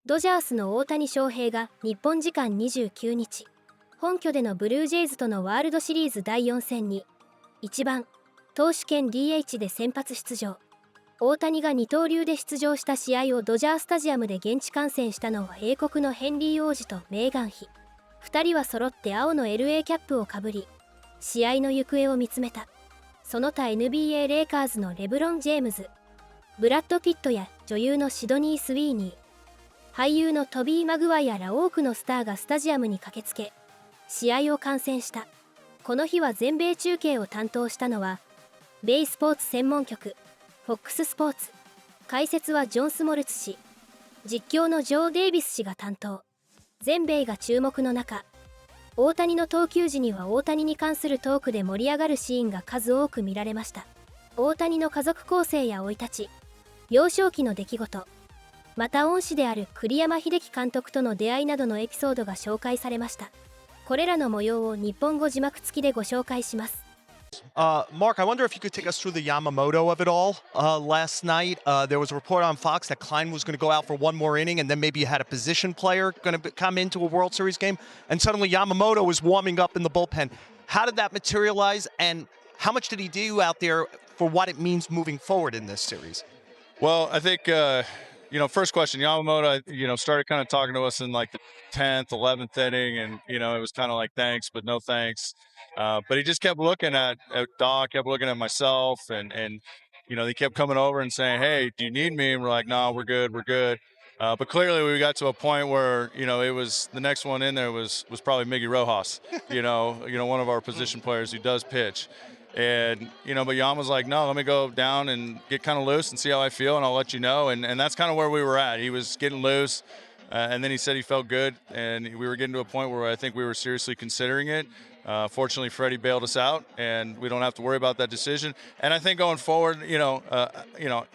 ドジャースの大谷翔平が日本時間29日、本拠でのブルージェイズとのワールドシリーズ第4戦に1番投手兼 DH で先発出場。大谷が二刀流で出場した試合をドジャースタジアムで現地観戦したのは英国のヘンリー王子とメーガン妃。2人は揃って青の LA キャップをかぶり、試合の行方を見つめた。その他 NBA レイカーズのレブロン・ジェームズ、ブラッド・ピットや女優のシドニー・スウィーニー、俳優のトビー・マグワイアら多くのスターがスタジアムに駆けつけ、試合を観戦した。この日は全米中継を担当したのは、米スポーツ専門局、FOX スポーツ。解説はジョン・スモルツ氏。実況のジョー・デイビス氏が担当。全米が注目の中、大谷の投球時には大谷に関するトークで盛り上がるシーンが数多く見られました。大谷の家族構成や生い立ち、幼少期の出来事、また恩師である栗山英樹監督との出会いなどのエピソードが紹介されました。これらの模様を日本語字幕付きでご紹介します。Mark, I wonder if you could take us through the Yamamoto of it all last night. There was a report on Fox that Klein was going to go out for one more inning, and then maybe you had a position player going to come into a World Series game, and suddenly Yamamoto was warming up in the bullpen. How did that materialize, and how much did he do out there for what it means moving forward in this series? Well, I think, first question, Yamamoto, started kind of talking to us in like the 10th, 11th inning, and, it was kind of like thanks, but no thanks. But he just kept looking at Doc, kept looking at myself, and he kept coming over and saying, hey, do you need me? And we're like, no, we're good, we're good. But clearly we got to a point where, it was the next one in there was probably Miggy Rojas, one of our position players who does pitch. And, but Yam was like, no, let me go down and get kind of loose and see how I feel, and I'll let you know. And that's kind of where we were at. He was getting loose, and then he said he felt good, and we were getting to a point where I think we were seriously considering it. Fortunately, Freddie bailed us out, and we don't have to worry about that decision. And I think going forward, you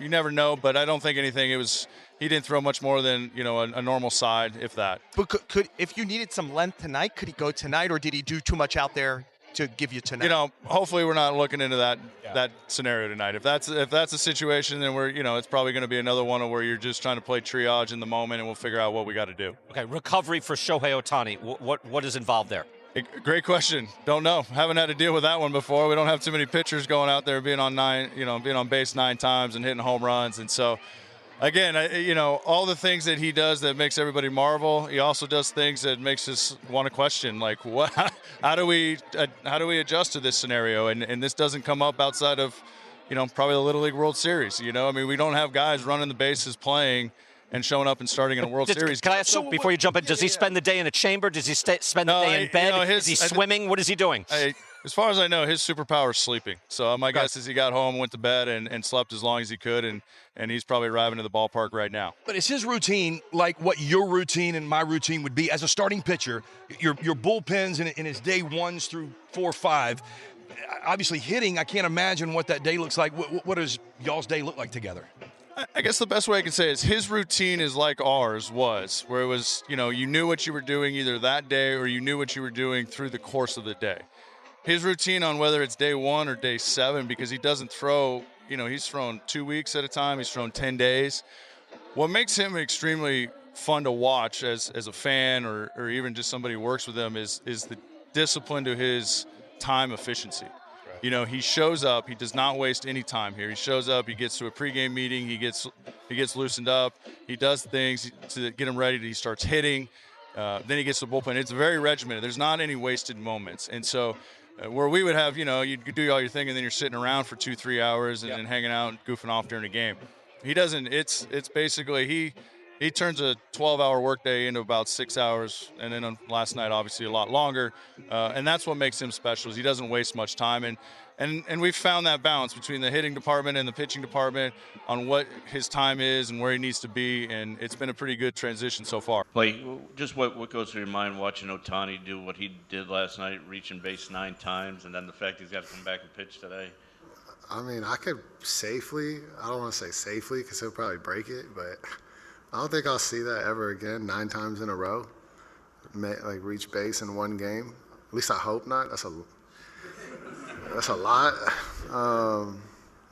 never know, but I don't think anything. He didn't throw much more than a normal side, if that. But could if you needed some length tonight, could he go tonight, or did he do too much out there to give you tonight? Hopefully we're not looking into that scenario tonight. If that's a situation, then we're it's probably going to be another one where you're just trying to play triage in the moment, and we'll figure out what we got to do. Okay, recovery for Shohei Ohtani. What is involved there? Great question. Don't know. Haven't had to deal with that one before. We don't have too many pitchers going out there being on base 9 times and hitting home runs. And so, again, all the things that he does that makes everybody marvel. He also does things that makes us want to question, like, how do we adjust to this scenario? And this doesn't come up outside of, probably the Little League World Series. We don't have guys running the bases playing and showing up and starting in a World Series. Can I ask you, before you jump in, does he spend the day in a chamber? Does he spend the day in bed? Is he swimming? What is he doing? As far as I know, his superpower is sleeping. So my guess is he got home, went to bed, and slept as long as he could, and he's probably arriving to the ballpark right now. But is his routine like what your routine and my routine would be as a starting pitcher? Your bullpens in his day 1s through 4, 5. Obviously hitting, I can't imagine what that day looks like. What does y'all's day look like together? I guess the best way I can say is his routine is like ours was, where it was, you knew what you were doing either that day or you knew what you were doing through the course of the day. His routine on whether it's day 1 or day 7, because he doesn't throw, he's thrown 2 weeks at a time, he's thrown 10 days. What makes him extremely fun to watch as a fan or even just somebody who works with him is the discipline to his time efficiency. He shows up. He does not waste any time here. He shows up. He gets to a pregame meeting. He gets loosened up. He does things to get him ready. He starts hitting. Then he gets to the bullpen. It's very regimented. There's not any wasted moments. And so where we would have, you do all your thing, and then you're sitting around for 2-3 hours and hanging out and goofing off during a game. He doesn't. It's basically he turns a 12-hour workday into about 6 hours, and then on last night, obviously, a lot longer. And that's what makes him special, is he doesn't waste much time. And we've found that balance between the hitting department and the pitching department on what his time is and where he needs to be, and it's been a pretty good transition so far. Like, just what goes through your mind watching Ohtani do what he did last night, reaching base 9 times, and then the fact he's got to come back and pitch today? I mean, I could safely, I don't want to say safely because he'll probably break it, but I don't think I'll see that ever again 9 times in a row, like reach base in one game. At least I hope not. That's a lot.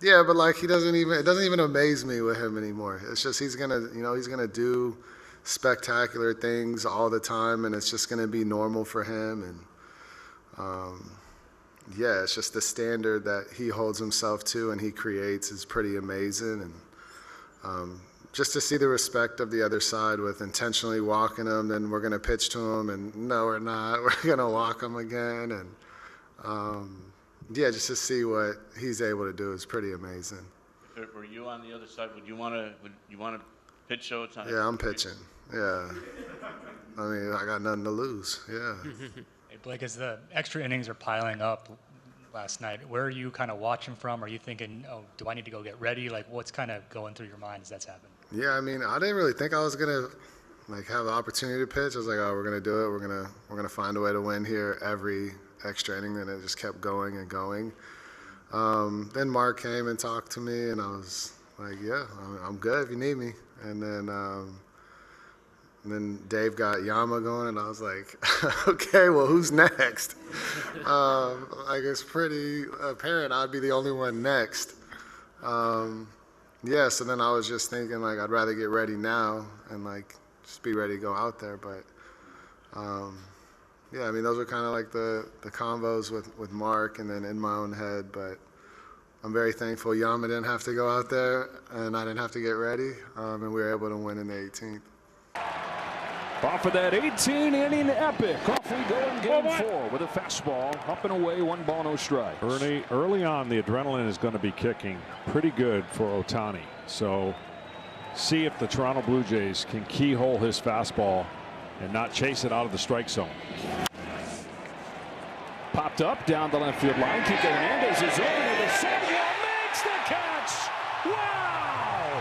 Yeah, but like it doesn't even amaze me with him anymore. It's just he's gonna do spectacular things all the time, and it's just going to be normal for him. And yeah, it's just the standard that he holds himself to and he creates is pretty amazing. And just to see the respect of the other side with intentionally walking him, then we're going to pitch to him, and no, we're not. We're going to walk him again. And yeah, just to see what he's able to do is pretty amazing. Were you on the other side? Would you want to pitch Otani? Yeah, I'm pitching. Yeah. I mean, I got nothing to lose. Yeah. Hey, Blake, as the extra innings are piling up last night, where are you kind of watching from? Are you thinking, oh, do I need to go get ready? Like, what's kind of going through your mind as that's happened? Yeah, I mean, I didn't really think I was gonna have the opportunity to pitch. I was like, oh, we're gonna do it. We're gonna find a way to win here every extra inning. And it just kept going and going. Then Mark came and talked to me, and I was like, yeah, I'm good if you need me. And then Dave got Yama going, and I was like, okay, well, who's next? Like, it's pretty apparent I'd be the only one next. Yeah, so then I was just thinking, like, I'd rather get ready now and, like, just be ready to go out there. But, yeah, I mean, those were kind of like the combos with Mark and then in my own head. But I'm very thankful Yama didn't have to go out there and I didn't have to get ready, and we were able to win in the 18th. Off of that 18-inning epic, off we go in game 4 with a fastball up and away, 1 ball, no strikes. Early on, the adrenaline is going to be kicking pretty good for Otani. So see if the Toronto Blue Jays can keyhole his fastball and not chase it out of the strike zone. Popped up down the left field line. Kike Hernandez is over to the center. Makes the catch. Wow!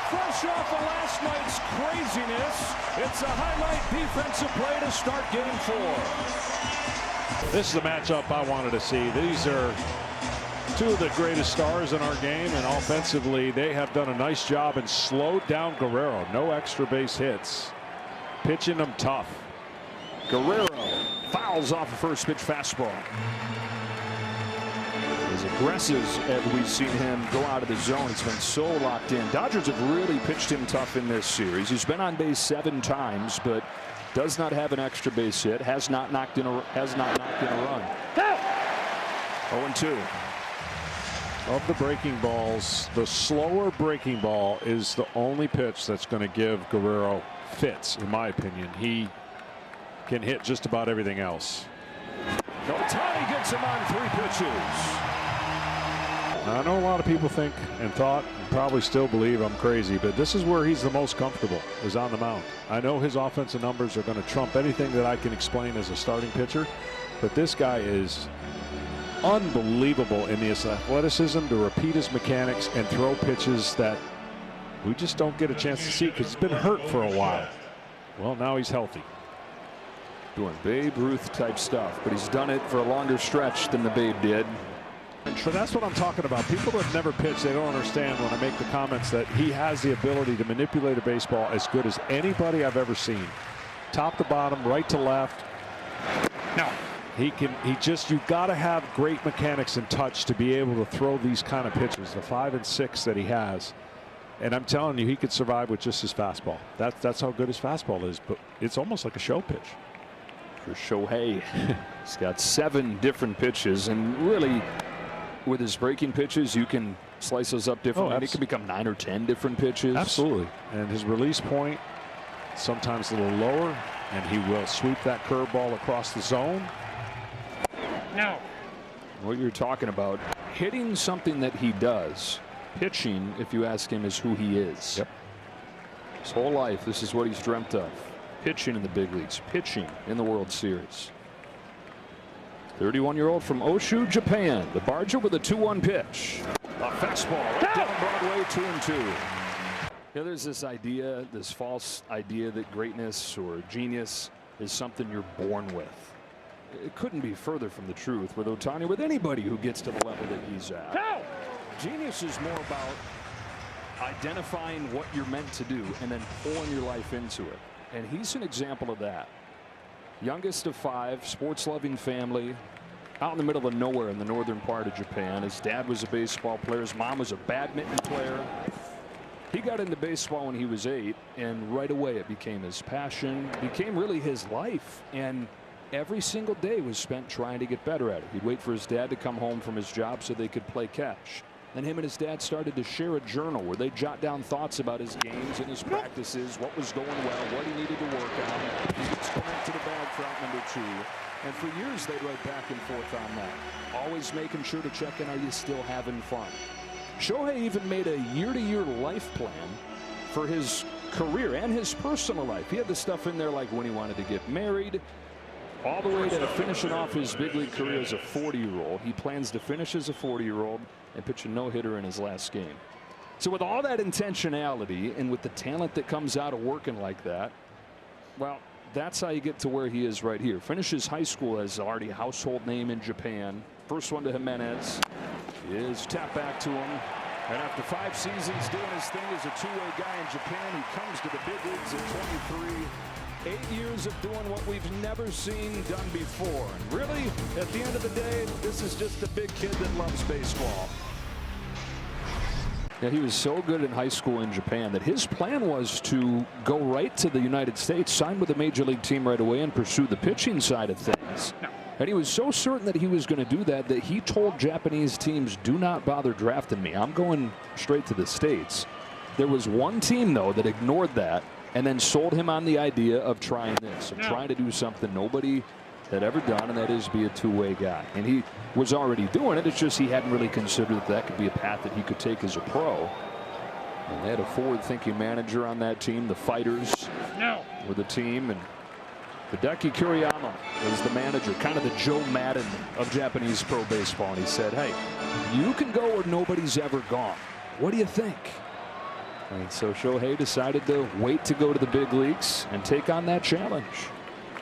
Fresh off of last night's craziness, it's a highlight defensive play to start game 4. This is a matchup I wanted to see. These are two of the greatest stars in our game, and offensively they have done a nice job and slowed down Guerrero. No extra base hits. Pitching them tough. Guerrero fouls off a first pitch fastball. As aggressive as we've seen him go out of the zone, it's been so locked in. Dodgers have really pitched him tough in this series. He's been on base 7 times, but does not have an extra base hit. Has not knocked in a run. 0-2. Of the breaking balls, the slower breaking ball is the only pitch that's going to give Guerrero fits, in my opinion. He can hit just about everything else. Otani gets him on 3 pitches. Now, I know a lot of people think and thought and probably still believe I'm crazy, but this is where he's the most comfortable, is on the mound. I know his offensive numbers are going to trump anything that I can explain as a starting pitcher, but this guy is unbelievable in his athleticism to repeat his mechanics and throw pitches that we just don't get a chance to see because he's been hurt for a while. Well, now he's healthy. Doing Babe Ruth type stuff, but he's done it for a longer stretch than the Babe did. So that's what I'm talking about. People that have never pitched, they don't understand when I make the comments that he has the ability to manipulate a baseball as good as anybody I've ever seen. Top to bottom, right to left. No. You've got to have great mechanics and touch to be able to throw these kind of pitches, the 5 and 6 that he has. And I'm telling you, he could survive with just his fastball. That's how good his fastball is, but it's almost like a show pitch. For Shohei, he's got 7 different pitches, and really, with his breaking pitches, you can slice those up differently. It can become 9 or 10 different pitches. Absolutely. And his release point, sometimes a little lower, and he will sweep that curveball across the zone. No. What you're talking about, hitting something that he does. Pitching, if you ask him, is who he is. Yep. His whole life, this is what he's dreamt of. Pitching in the big leagues, pitching in the World Series. 31-year-old from Oshu, Japan. The Barger with a 2-1 pitch. A fastball right down Broadway, 2-2. Yeah, there's this idea, this false idea that greatness or genius is something you're born with. It couldn't be further from the truth with Otani, with anybody who gets to the level that he's at. Genius is more about identifying what you're meant to do and then pouring your life into it. And he's an example of that. Youngest of 5, sports-loving family, out in the middle of nowhere in the northern part of Japan. His dad was a baseball player. His mom was a badminton player. He got into baseball when he was 8, and right away it became his passion, became really his life. And every single day was spent trying to get better at it. He'd wait for his dad to come home from his job so they could play catch. Then him and his dad started to share a journal where they jot down thoughts about his games and his practices, what was going well, what he needed to work on. He gets back to the bag for out number 2. And for years they'd write back and forth on that, always making sure to check in, are you still having fun? Shohei even made a year-to-year life plan for his career and his personal life. He had the stuff in there like when he wanted to get married, all the way to finishing off his big league career as a 40-year-old. He plans to finish as a 40-year-old and pitch a no-hitter in his last game. So with all that intentionality and with the talent that comes out of working like that, well, that's how you get to where he is right here. Finishes high school as already a household name in Japan. First one to Jimenez is tapped back to him. And after 5 seasons doing his thing as a two-way guy in Japan, he comes to the big leagues at 23. 8 years of doing what we've never seen done before. And really, at the end of the day, this is just a big kid that loves baseball. Yeah, he was so good in high school in Japan that his plan was to go right to the United States, sign with a major league team right away, and pursue the pitching side of things. And he was so certain that he was going to do that that he told Japanese teams, do not bother drafting me. I'm going straight to the States. There was one team, though, that ignored that and then sold him on the idea of trying this, of trying to do something nobody had ever done, and that is be a two-way guy. And he was already doing it. It's just he hadn't really considered that that could be a path that he could take as a pro. And they had a forward-thinking manager on that team. The Fighters were the team, and Hideki Kuriyama was the manager, kind of the Joe Madden of Japanese pro baseball. And he said, hey, you can go where nobody's ever gone. What do you think? And so Shohei decided to wait to go to the big leagues and take on that challenge.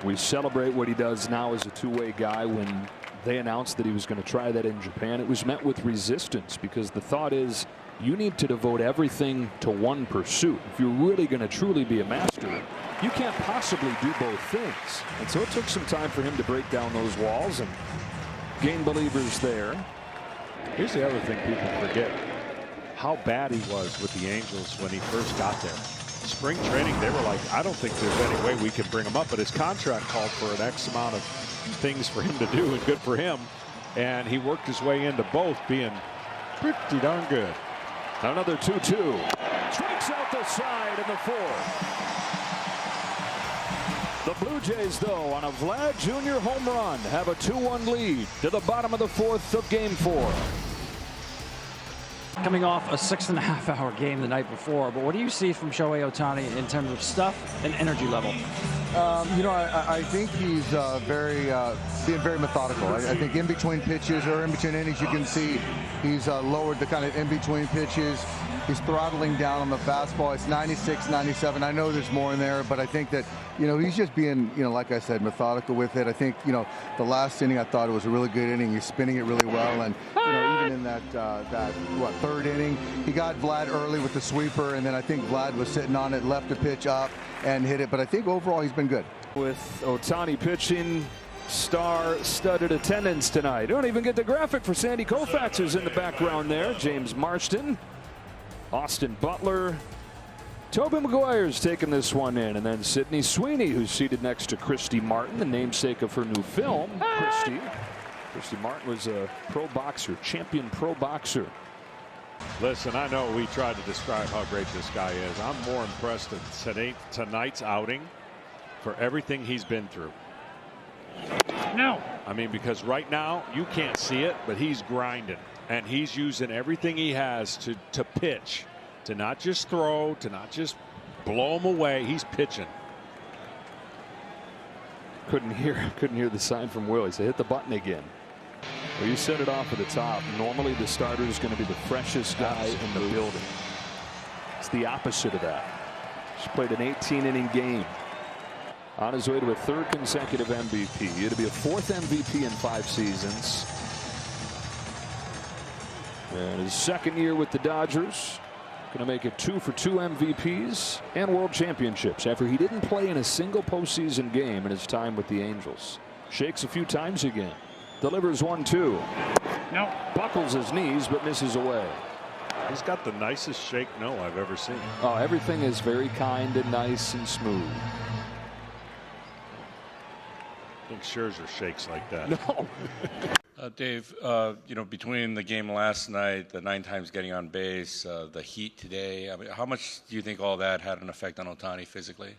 We celebrate what he does now as a two-way guy. When they announced that he was going to try that in Japan, it was met with resistance, because the thought is you need to devote everything to one pursuit. If you're really going to truly be a master, you can't possibly do both things. And so it took some time for him to break down those walls and gain believers there. Here's the other thing people forget: how bad he was with the Angels when he first got there. Spring training, they were like, I don't think there's any way we can bring him up, but his contract called for an X amount of things for him to do, and good for him. And he worked his way into both, being pretty darn good. Another 2-2. Strikes out the side in the 4th. The Blue Jays, though, on a Vlad Jr. home run, have a 2-1 lead to the bottom of the 4th of Game 4. Coming off a 6.5-hour game the night before, but what do you see from Shohei Ohtani in terms of stuff and energy level? You know, I think he's being very methodical. I think in between pitches or in between innings, you can see he's lowered the kind of in between pitches. He's throttling down on the fastball. It's 96, 97. I know there's more in there, but I think that, you know, he's just being, you know, like I said, methodical with it. I think, you know, the last inning, I thought it was a really good inning. He's spinning it really well. And, you know, even in that 3rd inning, he got Vlad early with the sweeper. And then I think Vlad was sitting on it, left the pitch up and hit it. But I think overall he's been good. With Ohtani pitching, star-studded attendance tonight. Don't even get the graphic for Sandy Koufax, who's in the background there. James Marston, Austin Butler, Tobey Maguire's taking this one in, and then Sydney Sweeney, who's seated next to Christy Martin, the namesake of her new film. Christy Martin was a pro boxer, champion pro boxer. Listen, I know we tried to describe how great this guy is. I'm more impressed in tonight's outing for everything he's been through. No. I mean, because right now you can't see it, but he's grinding, and he's using everything he has to pitch, to not just throw, to not just blow him away. He's pitching. Couldn't hear the sign from Willie. So hit the button again. Well, you set it off at the top. Normally the starter is going to be the freshest guy in the building. It's the opposite of that. He's played an 18-inning game. On his way to a 3rd consecutive MVP. It'll be a 4th MVP in 5 seasons. And his 2nd year with the Dodgers. Going to make it 2 for 2 MVPs and World Championships after he didn't play in a single postseason game in his time with the Angels. Shakes a few times again. Delivers 1-2. No. Buckles his knees but misses away. He's got the nicest shake no I've ever seen. Oh, everything is very kind and nice and smooth. I think Scherzer shakes like that. No. Dave, between the game last night, the 9 times getting on base, the heat today, I mean, how much do you think all that had an effect on Ohtani physically?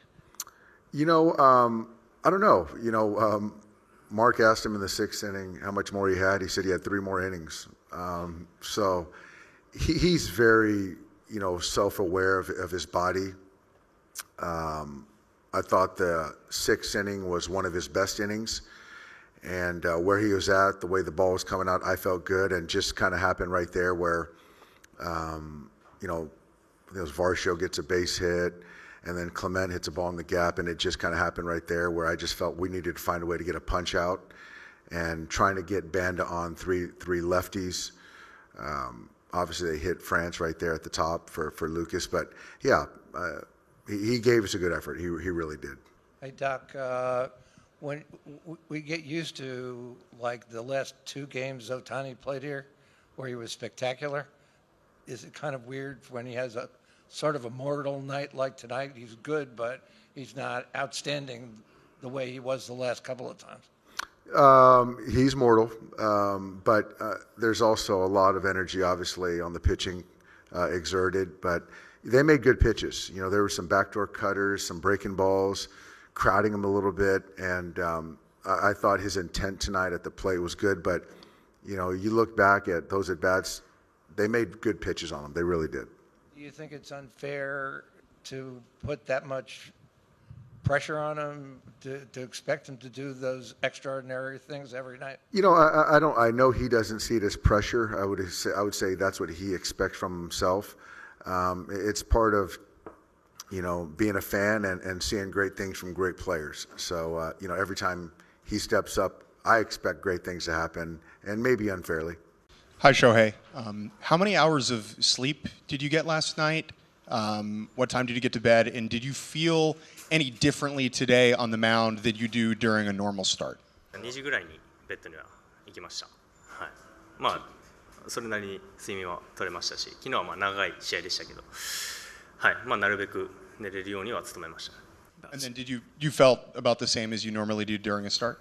I don't know. Mark asked him in the 6th inning how much more he had. He said he had 3 more innings. So he's very, self-aware of his body. I thought the 6th inning was one of his best innings. And where he was at, the way the ball was coming out, I felt good. And just kind of happened right there where, Varsho gets a base hit, and then Clement hits a ball in the gap, and it just kind of happened right there where I just felt we needed to find a way to get a punch out, and trying to get Banda on three lefties. Obviously, they hit France right there at the top for Lucas, but yeah, he gave us a good effort. He really did. Hey, Doc. When we get used to, like, the last 2 games Ohtani played here, where he was spectacular, is it kind of weird when he has a sort of a mortal night like tonight? He's good, but he's not outstanding the way he was the last couple of times. He's mortal, but there's also a lot of energy, obviously, on the pitching exerted. But they made good pitches. There were some backdoor cutters, some breaking balls, crowding him a little bit, and I thought his intent tonight at the plate was good. But you look back at those at bats, they made good pitches on him. They really did. Do you think it's unfair to put that much pressure on him to expect him to do those extraordinary things every night? I don't. I know he doesn't see it as pressure. I would say that's what he expects from himself. It's part of being a fan and seeing great things from great players. So, every time he steps up, I expect great things to happen, and maybe unfairly. Hi, Shohei. How many hours of sleep did you get last night? What time did you get to bed? And did you feel any differently today on the mound than you do during a normal start? 2時ぐらいにベッドには行きました。はい。まあ、それなりに睡眠は取れましたし、昨日はまあ長い試合でしたけど、はい。まあ、なるべく寝れるようには努めました。And then did you felt about the same as you normally do during a start?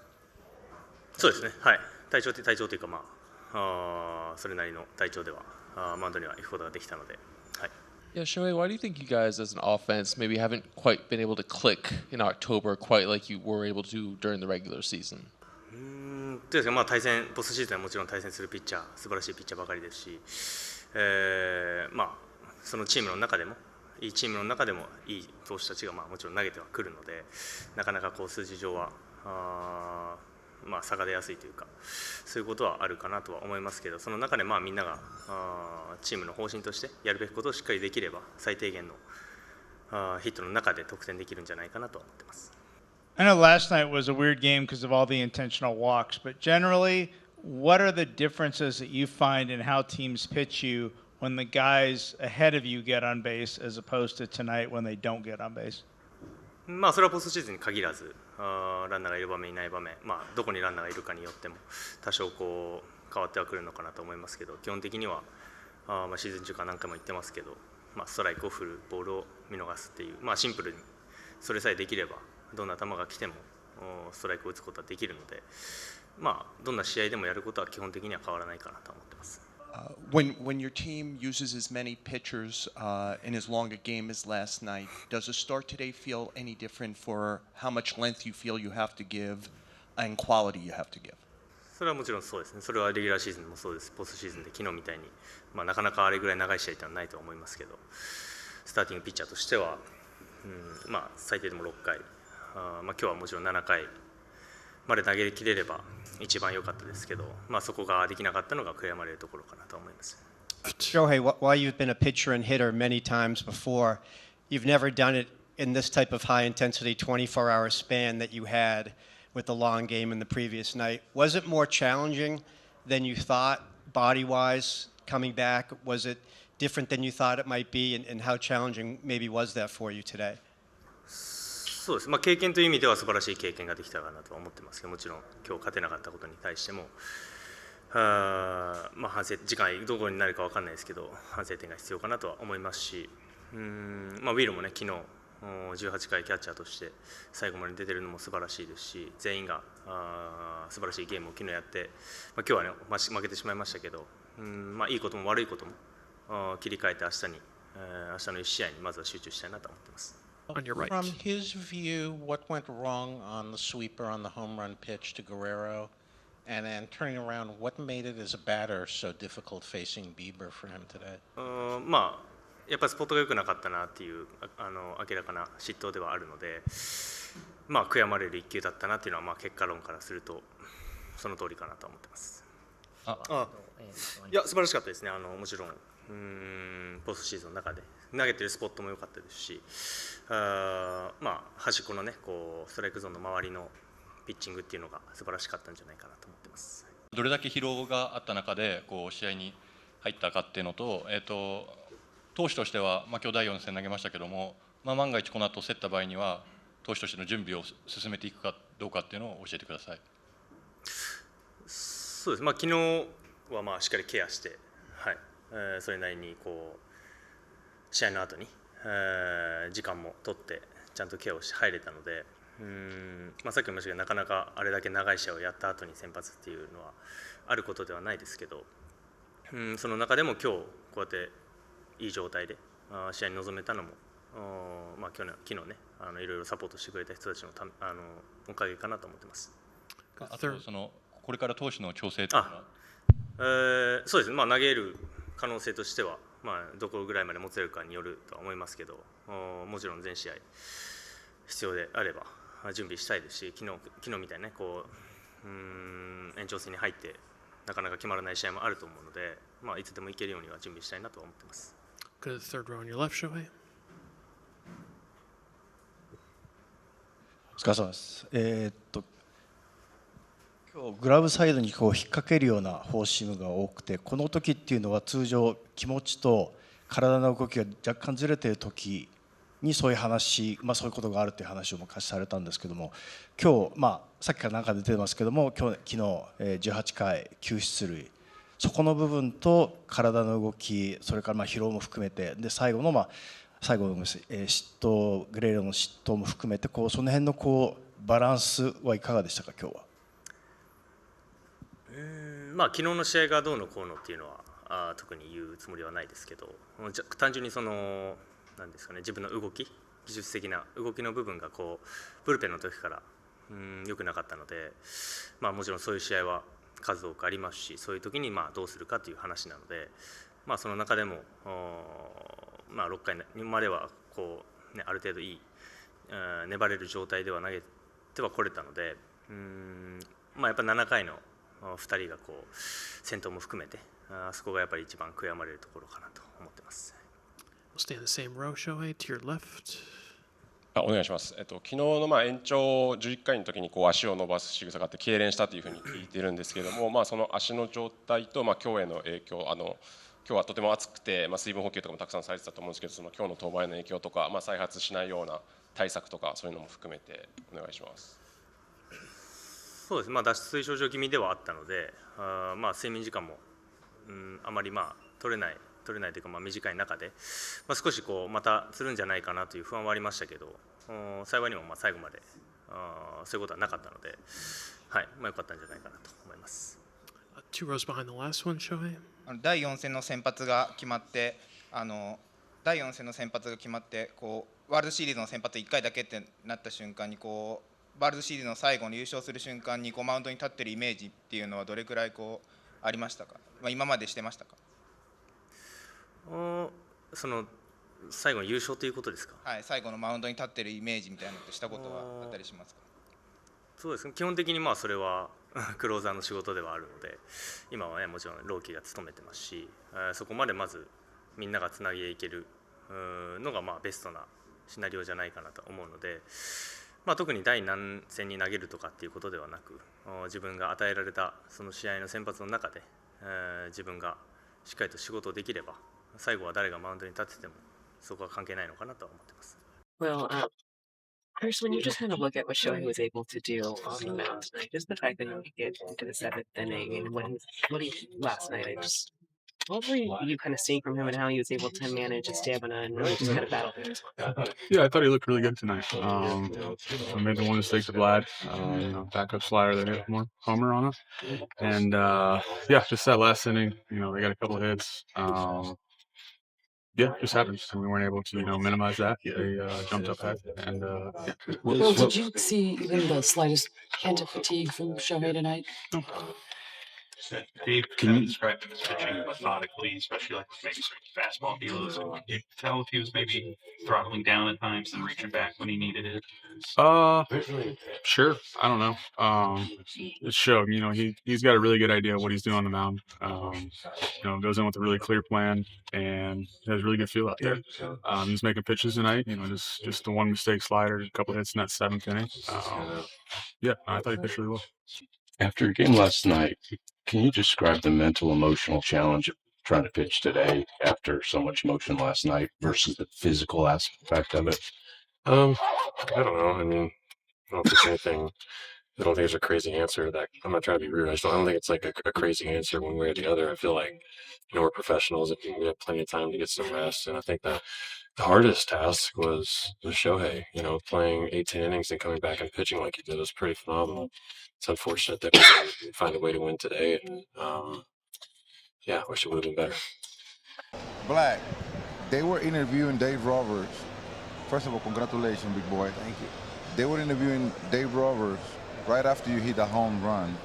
そうですね。はい。体調というか、まあ、それなりの体調ではマウンドには行くことができたので、はい。Yeah, Shohei, why do you think you guys as an offense maybe haven't quite been able to click in October quite like you were able to during the regular season? というか、まあ、ポストシーズンはもちろん対戦するピッチャー、素晴らしいピッチャーばかりですし、まあ、そのチームの中でも、いいチームの中でもいい投手たちがまあもちろん投げてはくるので、なかなかこう数字上はまあ差が出やすいというか、そういうことはあるかなとは思いますけど、その中でまあみんながチームの方針としてやるべきことをしっかりできれば、最低限のヒットの中で得点できるんじゃないかなと思ってます。I know last night was a weird game because of all the intentional walks, but generally, what are the differences that you find in how teams pitch you when the guys ahead of you get on base as opposed to tonight when they don't get on base? まあそれはポストシーズンに限らず、ランナーがいる場面いない場面、まあどこにランナーがいるかによっても多少こう変わってはくるのかなと思いますけど、基本的にはまあシーズン中から何回も言ってますけど、まあストライクを振る、ボールを見逃すっていう、まあシンプルにそれさえできればどんな球が来てもストライクを打つことはできるので、まあどんな試合でもやることは基本的には変わらないかなと思ってます。When your team uses as many pitchers in as long a game as last night, does the start today feel any different for how much length you feel you have to give and quality you have to give? それはもちろんそうですね。それはレギュラーシーズンもそうです。ポストシーズンで昨日みたいに、まあなかなかあれぐらい長い試合ってのはないと思いますけど、スターティングピッチャーとしては、まあ最低でも6回、まあ今日はもちろん7回まで投げ切れれば一番良かったですけど、まあそこができなかったのが悔やまれるところかなと思います。Shohei, while you've been a pitcher and hitter many times before, you've never done it in this type of high-intensity 24-hour span that you had with the long game in the previous night. Was it more challenging than you thought, body-wise, coming back? Was it different than you thought it might be, and how challenging maybe was that for you today? そうです。まあ経験という意味では素晴らしい経験ができたかなとは思ってますけど、もちろん今日勝てなかったことに対しても、まあ、反省次回どこになるか分かんないですけど反省点が必要かなとは思いますし、まあ、ウィルもね昨日18回キャッチャーとして最後まで出てるのも素晴らしいですし、全員が素晴らしいゲームを昨日やって、まあ、今日はね負けてしまいましたけど、まあ、いいことも悪いことも切り替えて明日の1試合にまずは集中したいなと思っています。On your right. From his view, what went wrong on the sweeper on the home run pitch to Guerrero? And then turning around, what made it as a batter so difficult facing Bieber for him today? まあやっぱりスポットが良くなかったなっていう明らかな失投ではあるので、まあ悔やまれる一球だったなっていうのはまあ結果論からするとその通りかなと思ってます。いや素晴らしかったですね。もちろんポストシーズンの中で投げてるスポットも良かったですし、まあ端っこのねこうストライクゾーンの周りのピッチングっていうのが素晴らしかったんじゃないかなと思ってます。どれだけ疲労があった中でこう試合に入ったかっていうのと、投手としては、まあ、今日第4戦投げましたけども、まあ、万が一この後競った場合には投手としての準備を進めていくかどうかっていうのを教えてください。そうです、まあ、昨日はまあしっかりケアして、はいそれなりにこう試合の後に、時間も取ってちゃんとケアをして入れたので、まあ、さっきも言いましたけどなかなかあれだけ長い試合をやった後に先発っていうのはあることではないですけど、その中でも今日こうやっていい状態で試合に臨めたのも、まあ、昨日ねいろいろサポートしてくれた人たちのおかげかなと思ってます。あとこれから投手の調整というのはそうですね、まあ、投げる可能性としては、まあ、どこぐらいまで持てるかによるとは思いますけど、もちろん全試合必要であれば準備したいですし、昨日みたいにねこう延長戦に入ってなかなか決まらない試合もあると思うので、まあ、いつでもいけるようには準備したいなと思ってます。Go to the third row on your left, Shohei. お疲れ様です。今日グラブサイドにこう引っ掛けるようなフォーシームが多くて、この時っていうのは通常気持ちと体の動きが若干ずれている時にそういう話、まあ、そういうことがあるという話を昔されたんですけども、今日、まあ、さっきから何か出てますけども昨日18回9出塁、そこの部分と体の動き、それからまあ疲労も含めて、で最後の失投、グレイロの失投も含めてこうその辺のこうバランスはいかがでしたか今日は。まあ、昨日の試合がどうのこうのっていうのは特に言うつもりはないですけど、単純になんですかね、自分の動き、技術的な動きの部分がこうブルペンの時から良くなかったので、まあ、もちろんそういう試合は数多くありますし、そういう時にまあどうするかという話なので、まあ、その中でもまあ6回まではこう、ね、ある程度いい粘れる状態では投げてはこれたので、まあ、やっぱ7回の2人がこう先頭も含めてそこがやっぱり一番悔やまれるところかなと思ってます。We'll stay in the same row, Shohei, to your left. お願いします。昨日の延長11回の時にこう足を伸ばす仕草があって痙攣したというふうに聞いているんですけれども、まあ、その足の状態と今日への影響、今日はとても暑くて、水分補給とかもたくさんされてたと思うんですけど、その今日の登板への影響とか、再発しないような対策とかそういうのも含めてお願いします。そうですね、脱水症状気味ではあったので、睡眠時間も、あまり取れないというか短い中で、少しこうまたするんじゃないかなという不安はありましたけど、幸いにも最後までそういうことはなかったので、はい良かったんじゃないかなと思います。Two rows behind the last one, Shohei. 第4戦の先発が決まって、第4戦の先発が決まってこうワールドシリーズの先発1回だけってなった瞬間にこうワールドシリーズの最後に優勝する瞬間にこうマウンドに立ってるイメージっていうのはどれくらいこうありましたか、今までしてましたか。その最後の優勝ということですか。はい、最後のマウンドに立ってるイメージみたいなのってしたことはあったりしますか。そうですね、基本的にそれはクローザーの仕事ではあるので、今はねもちろん朗希が務めてますし、そこまでまずみんながつなげていけるのがベストなシナリオじゃないかなと思うので、特に第何戦に投げるとかっていうことではなく、自分が与えられたその試合の先発の中で、自分がしっかりと仕事をできれば、最後は誰がマウンドに立っててもそこは関係ないのかなとは思ってます。Well, Chris, when you just kind of look at what Shohei was able to do on the mound tonight, just the fact that he could get into the 7th inning and what he last night, what were you kind of seeing from him and how he was able to manage his stamina and really just kind of battle through this one? Yeah, I thought he looked really good tonight. I made the one mistake to Vlad, backup slider that hit one homer on him. And, yeah, just that last inning, they got a couple of hits. Yeah, it just happens. And we weren't able to, minimize that. They jumped up ahead. And, yeah. Well, did you see even the slightest hint of fatigue from Shohei tonight? Dave, can you describe him as pitching methodically, especially like maybe certain fastball deals? Can you tell if he was maybe throttling down at times and reaching back when he needed it? Sure. I don't know. It showed, he's got a really good idea of what he's doing on the mound. Goes in with a really clear plan and has a really good feel out there. He's making pitches tonight, just the one mistake slider, a couple hits in that 7th inning. Yeah, I thought he pitched really well. After a game last night, can you describe the mental, emotional challenge of trying to pitch today after so much motion last night versus the physical aspect of it? I don't know. I mean, I don't think there's anything. I don't think there's a crazy answer to that. I'm not trying to be rude. I don't think it's like a crazy answer one way or the other. I feel like, we're professionals and we have plenty of time to get some rest. And I think that the hardest task was Shohei, playing 18 innings and coming back and pitching like he did was pretty phenomenal. It's unfortunate that we didn't find a way to win today. And, yeah, I wish it would have been better. Black, they were interviewing Dave Roberts. First of all, congratulations, big boy. Thank you. They were interviewing Dave Roberts right after you hit the home run.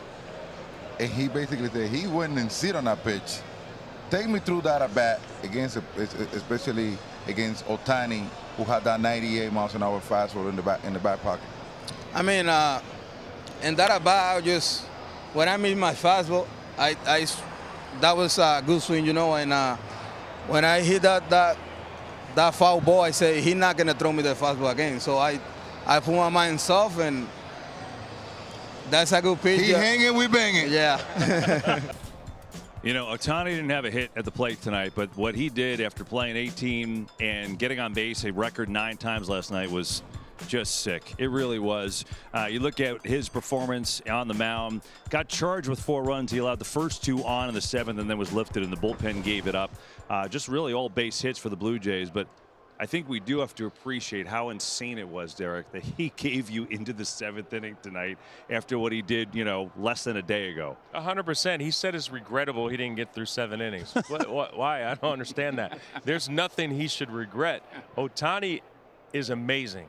And he basically said he wouldn't and sit on that pitch. Take me through that at bat against, especially against Ohtani, who had that 98 miles an hour fastball in the back pocket. I mean, in that at bat, when I made my fastball, that was a good swing, and when I hit that foul ball, I said he's not gonna throw me the fastball again. So I put my mind soft, and that's a good pitch. He hanging, we banging. Yeah. Ohtani didn't have a hit at the plate tonight, but what he did after playing 18 and getting on base a record 9 times last night was just sick. It really was. You look at his performance on the mound, got charged with 4 runs. He allowed the first 2 on in the 7th and then was lifted, and the bullpen gave it up. Just really all base hits for the Blue Jays, but I think we do have to appreciate how insane it was, Derek, that he gave you into the 7th inning tonight after what he did, less than a day ago. 100%. He said it's regrettable he didn't get through 7 innings. Why? I don't understand that. There's nothing he should regret. Ohtani is amazing.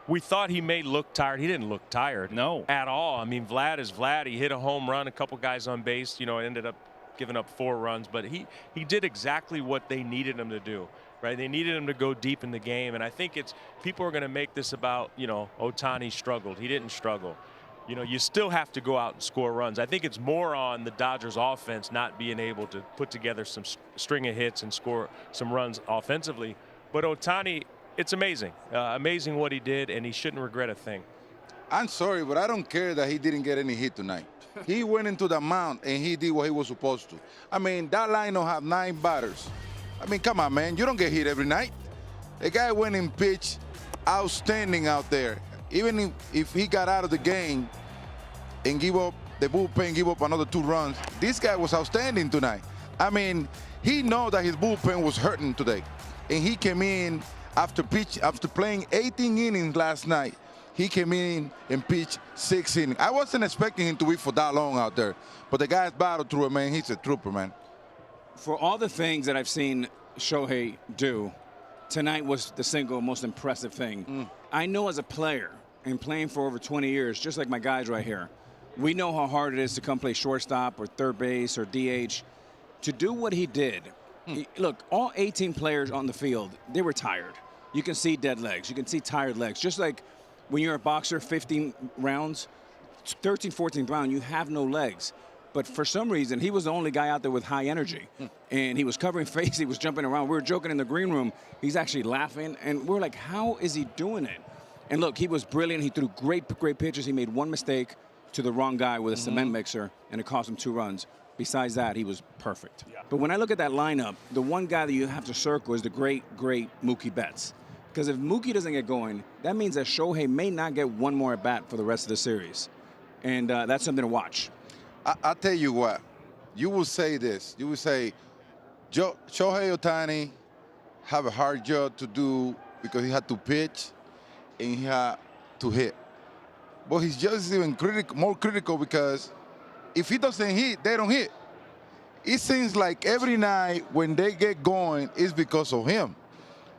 We thought he may look tired. He didn't look tired. No. At all. I mean, Vlad is Vlad. He hit a home run, a couple guys on base, ended up giving up 4 runs, but he did exactly what they needed him to do, right? They needed him to go deep in the game, and I think people are going to make this about, Ohtani struggled. He didn't struggle. You still have to go out and score runs. I think it's more on the Dodgers offense not being able to put together some string of hits and score some runs offensively. But Ohtani, it's amazing. Amazing what he did, and he shouldn't regret a thing. I'm sorry, but I don't care that he didn't get any hit tonight. He went into the mound and he did what he was supposed to. I mean, that lineup have 9 batters. I mean, come on, man. You don't get hit every night. The guy went and pitched outstanding out there. Even if he got out of the game and give up the bullpen, give up another 2 runs, this guy was outstanding tonight. I mean, he know that his bullpen was hurting today. And he came in after playing 18 innings last night. He came in and pitched 6 innings. I wasn't expecting him to be for that long out there. But the guy's battled through it, man. He's a trooper, man. For all the things that I've seen Shohei do, tonight was the single most impressive thing. I know as a player and playing for over 20 years, just like my guys right here, we know how hard it is to come play shortstop or third base or DH. To do what he did, look, all 18 players on the field, they were tired. You can see dead legs. You can see tired legs. Just like when you're a boxer, 15 rounds, 13, 14th round, you have no legs. But for some reason, he was the only guy out there with high energy. And he was covering face. He was jumping around. We were joking in the green room. He's actually laughing. And we're like, how is he doing it? And look, he was brilliant. He threw great pitches. He made one mistake to the wrong guy with a cement mixer, and it cost him 2 runs. Besides that, he was perfect. But when I look at that lineup, the one guy that you have to circle is the great Mookie Betts. Because if Mookie doesn't get going, that means that Shohei may not get one more at bat for the rest of the series. And that's something to watch. I'll tell you what. You will say this. You will say, Shohei Ohtani have a hard job to do because he had to pitch and he had to hit. But his job is even more critical because if he doesn't hit, they don't hit. It seems like every night when they get going, it's because of him.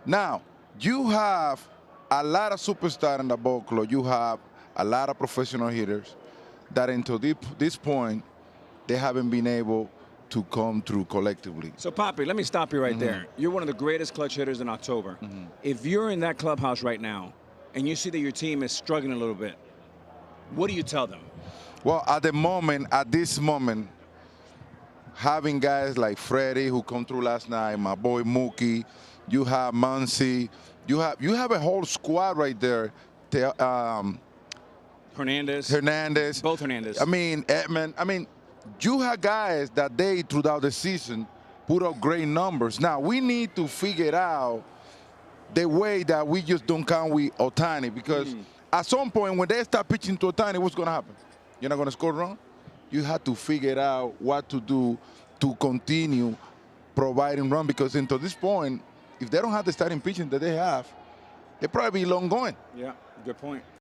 Now, you have a lot of superstars in the ball club. You have a lot of professional hitters that until this point, they haven't been able to come through collectively. So, Papi, let me stop you right there. You're one of the greatest clutch hitters in October. If you're in that clubhouse right now and you see that your team is struggling a little bit, what do you tell them? Well, at this moment, having guys like Freddie who come through last night, my boy Mookie, you have Muncy, you have a whole squad right there. Hernandez. Both Hernandez. I mean, Edman. I mean, you have guys that they, throughout the season, put up great numbers. Now, we need to figure out the way that we just don't count with Ohtani because at some point when they start pitching to Ohtani, what's going to happen? You're not going to score a run? You have to figure out what to do to continue providing run because until this point, if they don't have the starting pitching that they have, they'll probably be long going. Yeah, good point.